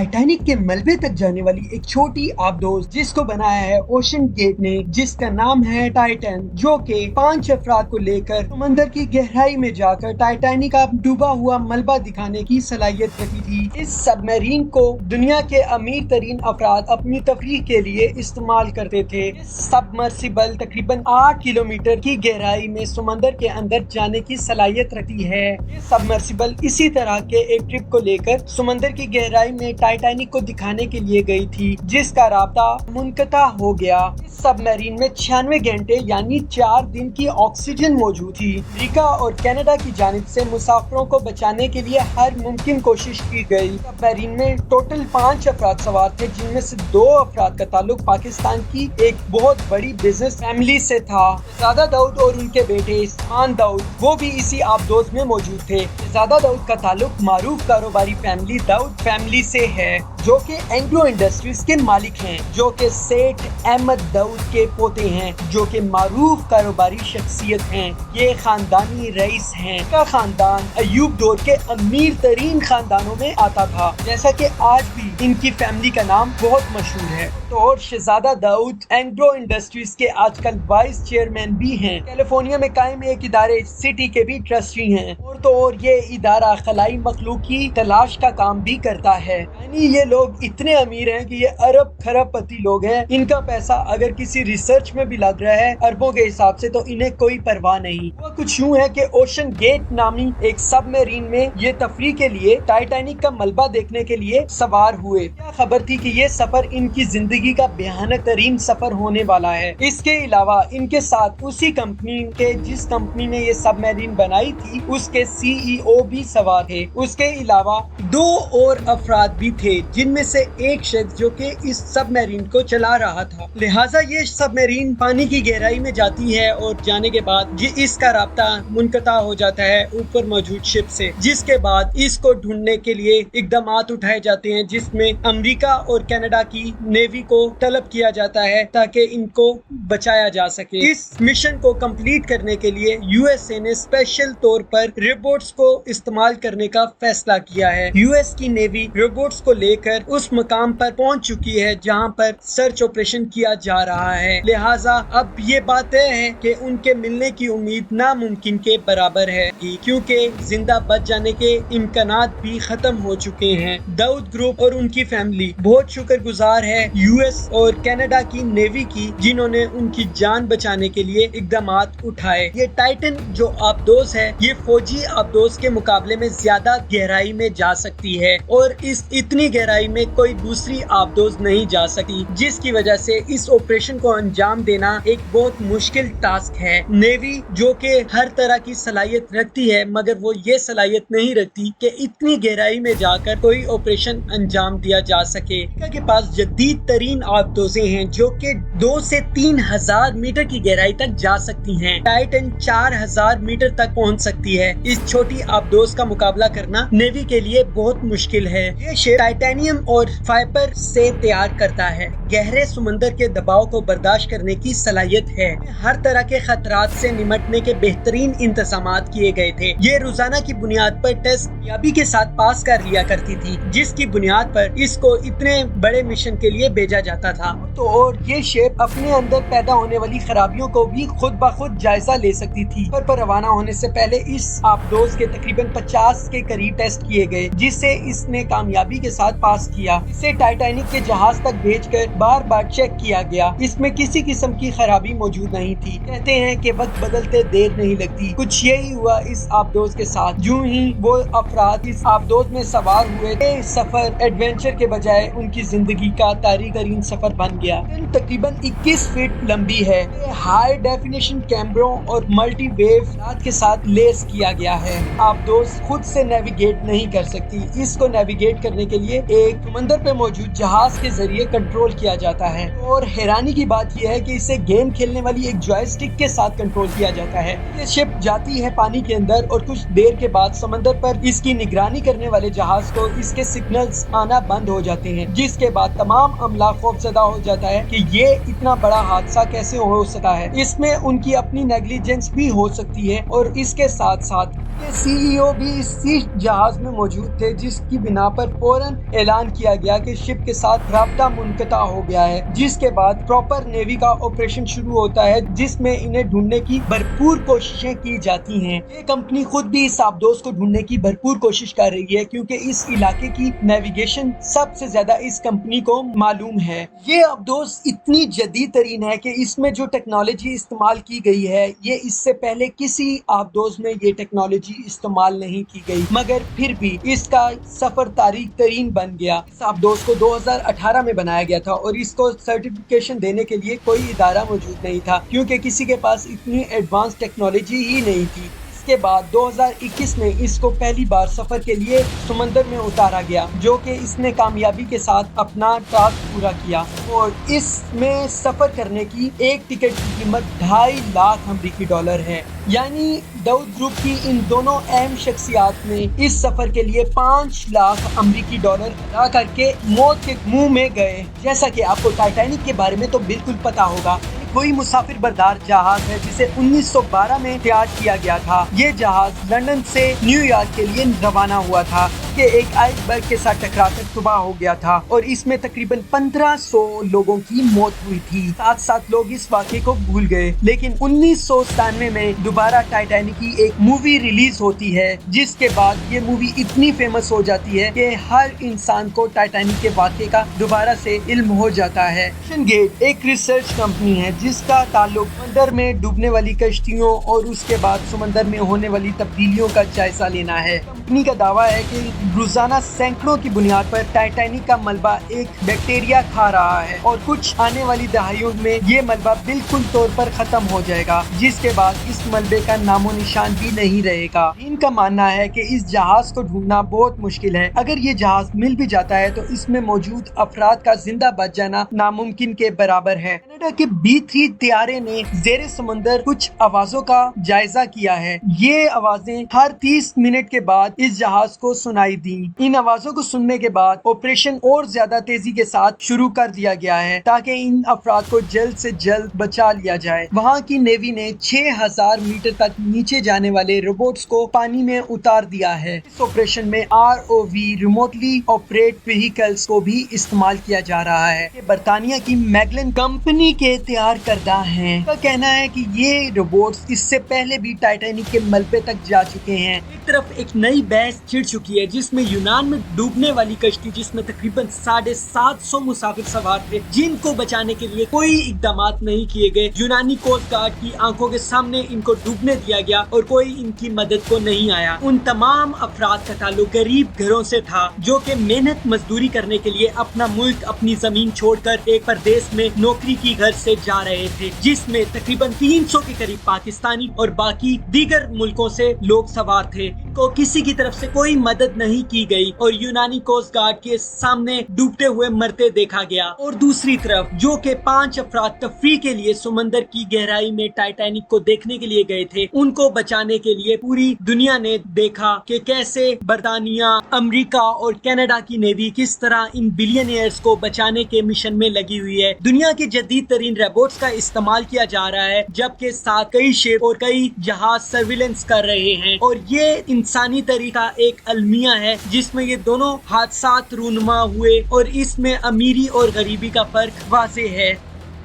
Titanic के मलबे तक जाने वाली एक छोटी आबदोज जिसको बनाया है ओशन गेट ने, जिसका नाम है टाइटन, जो कि 5 अफराद को लेकर समंदर की गहराई में जाकर टाइटैनिक का डूबा हुआ मलबा दिखाने की सलाहियत रखी थी। इस सबमरीन को दुनिया के अमीर तरीन अफराद अपनी तफरीह के लिए इस्तेमाल करते थे। इस सबमर्सिबल तकरीबन 8 किलोमीटर की गहराई में समंदर के अंदर जाने की सलाहियत रखती है। ये सबमर्सिबल इसी तरह के एक ट्रिप को लेकर समंदर की गहराई में टाइटैनिक को दिखाने के लिए गई थी, जिसका राब्ता मुनक़ता हो गया। इस सबमरीन में 96 घंटे यानी 4 दिन की ऑक्सीजन मौजूद थी। अमेरिका और कनाडा की जानिब से मुसाफिरों को बचाने के लिए हर मुमकिन कोशिश की गई। सबमरीन में टोटल 5 अफराद सवार थे, जिनमें से 2 अफराद का ताल्लुक पाकिस्तान की एक बहुत बड़ी बिजनेस फैमिली से था। शहजादा दाऊद और उनके बेटे इस्मान दाऊद वो भी इसी आबदोज में मौजूद थे। शहजादा दाऊद का ताल्लुक मारूफ कारोबारी फैमिली दाऊद फैमिली से है, जो कि एंग्लो इंडस्ट्रीज के मालिक हैं, जो कि सेठ अहमद दाऊद के पोते हैं, जो कि मारूफ कारोबारी शख्सियत हैं। ये खानदानी रईस हैं। का खानदान अयूब दौर के अमीर तरीन खानदानों में आता था, जैसा कि आज भी इनकी फैमिली का नाम बहुत मशहूर है। तो और शहजादा दाऊद एंग्लो इंडस्ट्रीज के आजकल वाइस चेयरमैन भी हैं। कैलिफोर्निया में कायम एक इदारे सिटी के भी ट्रस्टी हैं। और तो और ये इदारा खलाई मखलूक की तलाश का काम भी करता है। यानी ये लोग इतने अमीर हैं कि ये अरब खरबपति लोग हैं। इनका पैसा अगर किसी रिसर्च में भी लग रहा है अरबों के हिसाब से, तो इन्हें कोई परवाह नहीं। वो कुछ यूं है कि ओशन गेट नामी एक सबमरीन में ये तफरीह के लिए टाइटैनिक का मलबा देखने के लिए सवार हुए। क्या खबर थी कि ये सफर इनकी जिंदगी का भयानक तरीन सफर होने वाला है। इसके अलावा इनके साथ उसी कंपनी के जिस कंपनी ने ये सबमरीन बनाई थी उसके CEO भी सवार थे। उसके अलावा 2 और अफराद भी थे, जिनमें से एक शख्स जो कि इस सबमरीन को चला रहा था। लिहाजा ये सबमरीन पानी की गहराई में जाती है और जाने के बाद इसका राब्ता मुनक़ता हो जाता है ऊपर मौजूद शिप से, जिसके बाद इसको ढूंढने के लिए इक़दामात उठाए जाते हैं, जिसमें अमेरिका और कनाडा की नेवी को तलब किया जाता है ताकि इनको बचाया जा सके। इस मिशन को कंप्लीट करने के लिए USA ने स्पेशल तौर पर रोबोट्स को इस्तेमाल करने का फैसला किया है। US की नेवी रोबोट्स को लेकर उस मकाम पर पहुंच चुकी है जहां पर सर्च ऑपरेशन किया जा रहा है। लिहाजा अब ये बात है कि उनके मिलने की उम्मीद नामुमकिन के बराबर है, क्योंकि जिंदा बच जाने के इम्कानात भी खत्म हो चुके हैं। दाऊद ग्रुप और उनकी फैमिली बहुत शुक्रगुजार है US और कनाडा की नेवी की, जिन्होंने उनकी जान बचाने के लिए इक़दामात उठाए। ये टाइटन जो आबदोज है, ये फौजी आबदोज के मुकाबले में ज्यादा गहराई में जा सकती है और इस इतनी गहराई में कोई दूसरी आबदोज नहीं जा सकती, जिसकी वजह से इस ऑपरेशन को अंजाम देना एक बहुत मुश्किल टास्क है। नेवी जो कि हर तरह की सलाहियत रखती है, मगर वो ये सलाहियत नहीं रखती कि इतनी गहराई में जाकर कोई ऑपरेशन अंजाम दिया जा सके। के पास जदीद तरीन आबदोजें हैं जो कि 2 से 3,000 मीटर की गहराई तक जा सकती हैं। टाइटन 4,000 मीटर तक पहुंच सकती है। इस छोटी आबदोज का मुकाबला करना नेवी के लिए बहुत मुश्किल है। ये शिप टाइटेनियम और फाइबर से तैयार करता है। गहरे समंदर के दबाव को बर्दाश्त करने की सलाहियत है। हर तरह के खतरात से निमटने के बेहतरीन इंतजामात किए गए थे। ये रोजाना की बुनियाद पर टेस्ट कामयाबी के साथ पास कर लिया करती थी, जिसकी बुनियाद पर इसको इतने बड़े मिशन के लिए भेजा जाता था। तो और ये शिप अपने अंदर पैदा होने वाली खराबियों को भी खुद ब खुद जायजा ले सकती थी। पर रवाना होने से पहले इस आबदोज के तकरीबन 50 के करीब टेस्ट किए गए, जिसे इसने कामयाबी के साथ पास किया। इसे टाइटैनिक के जहाज तक भेजकर बार बार चेक किया गया। इसमें किसी किस्म की खराबी मौजूद नहीं थी। कहते हैं कि वक्त बदलते देर नहीं लगती। कुछ यही हुआ इस आबदोज के साथ। जो ही वो अफराद इस आबदोज में सवार हुए, सफर एडवेंचर के बजाय उनकी जिंदगी का तारीख तरीन सफर बन गया। तकरीबन 21 फीट लंबी है। हाई डेफिनेशन कैमरों और मल्टी वेव के साथ लेस किया गया है। आबदोज खुद से नेविगेट नहीं कर सकती। इसको नेविगेट करने के लिए एक समंदर पे मौजूद जहाज के जरिए कंट्रोल किया जाता है। और हैरानी की बात यह है कि इसे गेम खेलने वाली एक जॉयस्टिक के साथ कंट्रोल किया जाता है। ये शिप जाती है पानी के अंदर और कुछ देर के बाद समंदर पर इसकी निगरानी करने वाले जहाज को इसके सिग्नल्स आना बंद हो जाते हैं, जिसके बाद तमाम अमला खौफजदा हो जाता है कि ये इतना बड़ा हादसा कैसे हो सकता है। इसमें उनकी अपनी नेग्लिजेंस भी हो सकती है और इसके साथ साथ CEO भी इसी जहाज में मौजूद थे, जिसकी बिना पर फौरन ऐलान किया गया कि शिप के साथ राब्ता मुनक़ता हो गया है, जिसके बाद प्रॉपर नेवी का ऑपरेशन शुरू होता है, जिसमें इन्हें ढूंढने की भरपूर कोशिशें की जाती हैं। ये कंपनी खुद भी इस आबदोज को ढूंढने की भरपूर कोशिश कर रही है, क्योंकि इस इलाके की नेविगेशन सबसे ज्यादा इस कंपनी को मालूम है। ये आबदोज इतनी जदीद तरीन है कि इसमें जो टेक्नोलॉजी इस्तेमाल की गई है, ये इससे पहले किसी आबदोज में ये टेक्नोलॉजी इस्तेमाल नहीं की गई, मगर फिर भी इसका सफर तारीख तरीन बन गया। इस आबदोज को 2018 में बनाया गया था और इसको सर्टिफिकेशन देने के लिए कोई इदारा मौजूद नहीं था, क्योंकि किसी के पास इतनी एडवांस टेक्नोलॉजी ही नहीं थी। इसके बाद 2021 में इसको पहली बार सफर के लिए समंदर में उतारा गया, जो कि इसने कामयाबी के साथ अपना टास्क पूरा किया और इसमें सफर करने की एक टिकट की कीमत $2.5 लाख है। यानी दाऊद ग्रुप की इन दोनों अहम शख्सियात ने इस सफर के लिए $5 लाख अदा करके मौत के मुंह में गए। जैसा कि आपको टाइटैनिक के बारे में तो बिल्कुल पता होगा, कोई मुसाफिर बरदार जहाज है जिसे 1912 में तैयार किया गया था। ये जहाज लंदन से न्यूयॉर्क के लिए रवाना हुआ था कि एक आइसबर्ग के साथ टकराकर तबाह हो गया था और इसमें तकरीबन 1500 लोगों की मौत हुई थी। 7 लोग इस वाक़े को भूल गए, लेकिन 1997 में दोबारा टाइटैनिक की एक मूवी रिलीज होती है, जिसके बाद ये मूवी इतनी फेमस हो जाती है कि हर इंसान को टाइटैनिक के वाक़े का दोबारा से इल्म हो जाता है। ओशन गेट एक रिसर्च कंपनी है जिसका ताल्लुक समंदर में डूबने वाली कश्तियों और उसके बाद समंदर में होने वाली तब्दीलियों का जायजा लेना है। कंपनी का दावा है कि रोजाना सैकड़ों की बुनियाद पर टाइटैनिक का मलबा एक बैक्टीरिया खा रहा है और कुछ आने वाली दहाइयों में ये मलबा बिल्कुल तौर पर खत्म हो जाएगा, जिसके बाद इस मलबे का नामो निशान भी नहीं रहेगा। इनका मानना है कि इस जहाज को ढूंढना बहुत मुश्किल है। अगर ये जहाज मिल भी जाता है तो इसमें मौजूद अफराद का जिंदा बच जाना नामुमकिन के बराबर है। कनाडा के B3 त्यारे ने ज़ेरे समंदर कुछ आवाजों का जायजा किया है। ये आवाजें हर 30 मिनट के बाद इस जहाज को सुनाई दी। इन आवाजों को सुनने के बाद ऑपरेशन और ज्यादा तेजी के साथ शुरू कर दिया गया है ताकि इन अफराद को जल्द से जल्द बचा लिया जाए। वहाँ की नेवी ने 6000 मीटर तक नीचे जाने वाले रोबोट्स को पानी में उतार दिया है। इस ऑपरेशन में ROV रिमोटली ऑपरेट व्हीकल्स को भी इस्तेमाल किया जा रहा है। बरतानिया की मैगलन कंपनी के तैयार करदा हैं। उनका कहना है कि ये रोबोट्स इससे पहले भी टाइटैनिक के मलबे तक जा चुके हैं। एक तरफ एक नई बहस छिड़ चुकी है जिसमें यूनान में डूबने वाली कश्ती, जिसमें तकरीबन 750 मुसाफिर सवार थे, जिनको बचाने के लिए कोई इकदाम नहीं किए गए। यूनानी कोस्ट गार्ड की आंखों के सामने इनको डूबने दिया गया और कोई इनकी मदद को नहीं आया। उन तमाम अफराद का ताल्लुक गरीब घरों से था जो कि मेहनत मजदूरी करने के लिए अपना मुल्क, अपनी जमीन छोड़कर एक प्रदेश में नौकरी की घर से जा रहे थे, जिसमें तकरीबन 300 के करीब पाकिस्तानी और बाकी दीगर मुल्कों से लोग सवार थे। को किसी की तरफ से कोई मदद नहीं की गई और यूनानी कोस्ट गार्ड के सामने डूबते हुए मरते देखा गया। और दूसरी तरफ जो के 5 अफराद तफरी के लिए समंदर की गहराई में टाइटैनिक को देखने के लिए गए थे, उनको बचाने के लिए पूरी दुनिया ने देखा कि कैसे बरतानिया, अमेरिका और कनाडा की नेवी किस तरह इन बिलियनियर्स को बचाने के मिशन में लगी हुई है। दुनिया के जदीद तरीन रोबोट्स का इस्तेमाल किया जा रहा है, जबकि साथ कई शिप और कई जहाज सर्विलेंस कर रहे हैं। और ये इंसानी तरीका एक अलमिया है जिसमें ये दोनों हादसात रूनुमा हुए और इसमें अमीरी और गरीबी का फर्क वाज़ेह है।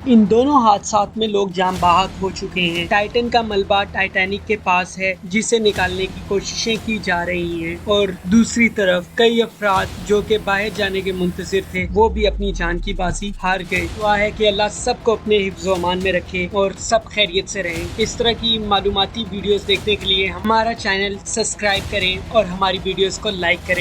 इन दोनों हादसात में लोग जान बाहक हो चुके हैं। टाइटन का मलबा टाइटैनिक के पास है जिसे निकालने की कोशिशें की जा रही हैं और दूसरी तरफ कई अफराद जो कि बाहर जाने के मुंतज़िर थे वो भी अपनी जान की बाजी हार गए। दुआ है कि अल्लाह सबको अपने हिफ्ज़ व अमान में रखे और सब खैरियत से रहें। इस तरह की मालूमाती वीडियोस देखने के लिए हमारा चैनल सब्सक्राइब करें और हमारी वीडियोस को लाइक करें।